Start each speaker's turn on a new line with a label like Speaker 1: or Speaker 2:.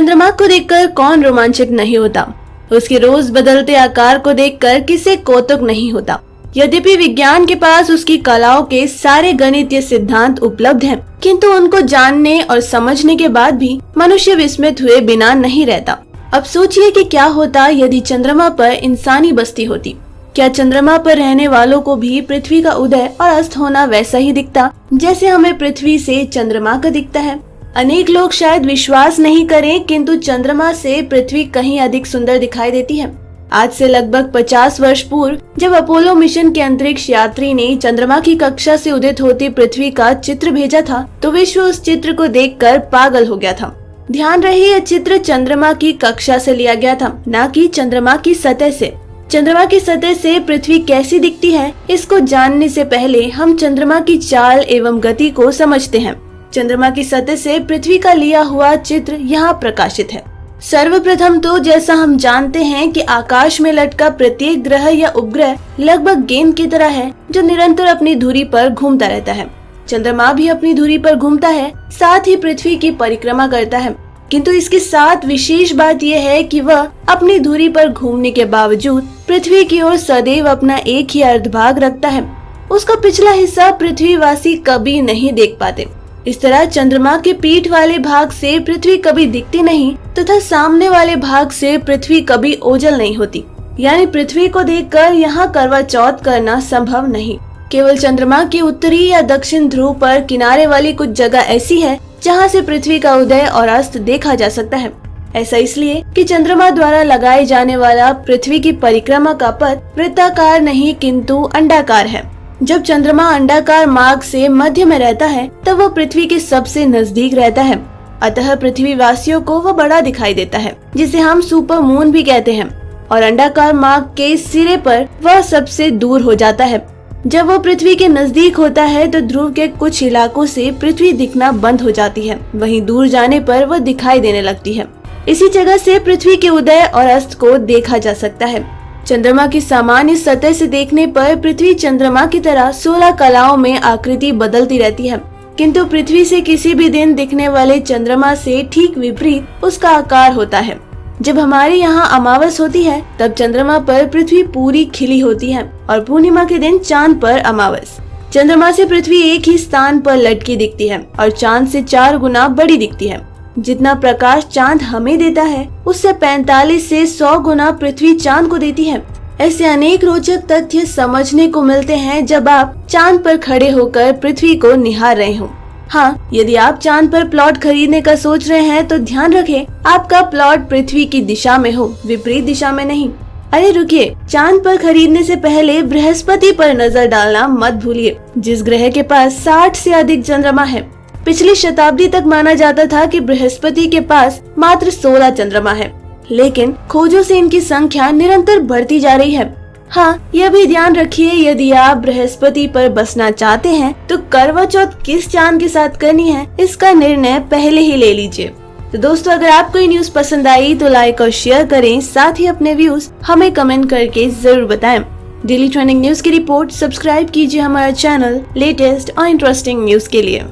Speaker 1: चंद्रमा को देखकर कौन रोमांचित नहीं होता। उसके रोज बदलते आकार को देखकर किसे कौतुक नहीं होता। यद्यपि विज्ञान के पास उसकी कलाओं के सारे गणितीय सिद्धांत उपलब्ध हैं, किंतु उनको जानने और समझने के बाद भी मनुष्य विस्मित हुए बिना नहीं रहता। अब सोचिए कि क्या होता यदि चंद्रमा पर इंसानी बस्ती होती। क्या चंद्रमा पर रहने वालों को भी पृथ्वी का उदय और अस्त होना वैसा ही दिखता जैसे हमें पृथ्वी से चंद्रमा का दिखता है? अनेक लोग शायद विश्वास नहीं करें, किंतु चंद्रमा से पृथ्वी कहीं अधिक सुंदर दिखाई देती है। आज से लगभग 50 वर्ष पूर्व जब अपोलो मिशन के अंतरिक्ष यात्री ने चंद्रमा की कक्षा से उदित होती पृथ्वी का चित्र भेजा था, तो विश्व उस चित्र को देखकर पागल हो गया था। ध्यान रहे, यह चित्र चंद्रमा की कक्षा से लिया गया था, न कि चंद्रमा की सतह से। चंद्रमा की सतह से पृथ्वी कैसी दिखती है, इसको जानने से पहले हम चंद्रमा की चाल एवं गति को समझते हैं। चंद्रमा की सतह से पृथ्वी का लिया हुआ चित्र यहाँ प्रकाशित है। सर्वप्रथम तो जैसा हम जानते हैं कि आकाश में लटका प्रत्येक ग्रह या उपग्रह लगभग गेंद की तरह है जो निरंतर अपनी धुरी पर घूमता रहता है। चंद्रमा भी अपनी धुरी पर घूमता है, साथ ही पृथ्वी की परिक्रमा करता है। किंतु इसके साथ विशेष बात यह है कि वह अपनी धुरी पर घूमने के बावजूद पृथ्वी की ओर सदैव अपना एक ही अर्धभाग रखता है। उसका पिछला हिस्सा पृथ्वीवासी कभी नहीं देख पाते। इस तरह चंद्रमा के पीठ वाले भाग से पृथ्वी कभी दिखती नहीं तथा सामने वाले भाग से पृथ्वी कभी ओझल नहीं होती। यानी पृथ्वी को देखकर यहाँ करवा चौथ करना संभव नहीं। केवल चंद्रमा के उत्तरी या दक्षिण ध्रुव पर किनारे वाली कुछ जगह ऐसी है जहाँ से पृथ्वी का उदय और अस्त देखा जा सकता है। ऐसा इसलिए कि चंद्रमा द्वारा लगाए जाने वाला पृथ्वी की परिक्रमा का पथ वृत्ताकार नहीं किंतु अंडाकार है। जब चंद्रमा अंडाकार मार्ग से मध्य में रहता है तब वह पृथ्वी के सबसे नजदीक रहता है। अतः पृथ्वी वासियों को वह बड़ा दिखाई देता है, जिसे हम सुपर मून भी कहते हैं। और अंडाकार मार्ग के सिरे पर वह सबसे दूर हो जाता है। जब वह पृथ्वी के नजदीक होता है तो ध्रुव के कुछ इलाकों से पृथ्वी दिखना बंद हो जाती है, वहीं दूर जाने पर वह दिखाई देने लगती है। इसी जगह से पृथ्वी के उदय और अस्त को देखा जा सकता है। चंद्रमा की सामान्य सतह से देखने पर पृथ्वी चंद्रमा की तरह 16 कलाओं में आकृति बदलती रहती है, किंतु पृथ्वी से किसी भी दिन दिखने वाले चंद्रमा से ठीक विपरीत उसका आकार होता है। जब हमारे यहाँ अमावस होती है तब चंद्रमा पर पृथ्वी पूरी खिली होती है और पूर्णिमा के दिन चांद पर अमावस। चंद्रमा से पृथ्वी एक ही स्थान पर लटकी दिखती है और चांद से 4 गुना बड़ी दिखती है। जितना प्रकाश चांद हमें देता है उससे 45 से 100 गुना पृथ्वी चांद को देती है। ऐसे अनेक रोचक तथ्य समझने को मिलते हैं जब आप चांद पर खड़े होकर पृथ्वी को निहार रहे हो। हाँ, यदि आप चांद पर प्लॉट खरीदने का सोच रहे हैं तो ध्यान रखें आपका प्लॉट पृथ्वी की दिशा में हो, विपरीत दिशा में नहीं। अरे रुकिए, चांद पर खरीदने से पहले बृहस्पति पर नजर डालना मत भूलिए, जिस ग्रह के पास 60 से अधिक चंद्रमा है। पिछली शताब्दी तक माना जाता था कि बृहस्पति के पास मात्र 16 चंद्रमा है, लेकिन खोजों से इनकी संख्या निरंतर बढ़ती जा रही है। हाँ, यह भी ध्यान रखिए, यदि आप बृहस्पति पर बसना चाहते हैं तो करवा चौथ किस चांद के साथ करनी है इसका निर्णय पहले ही ले लीजिए। तो दोस्तों, अगर आपको ये न्यूज पसंद आई तो लाइक और शेयर करें, साथ ही अपने व्यूज हमें कमेंट करके जरूर बताएं। डेली ट्रेंडिंग न्यूज की रिपोर्ट सब्सक्राइब कीजिए हमारा चैनल लेटेस्ट और इंटरेस्टिंग न्यूज के लिए।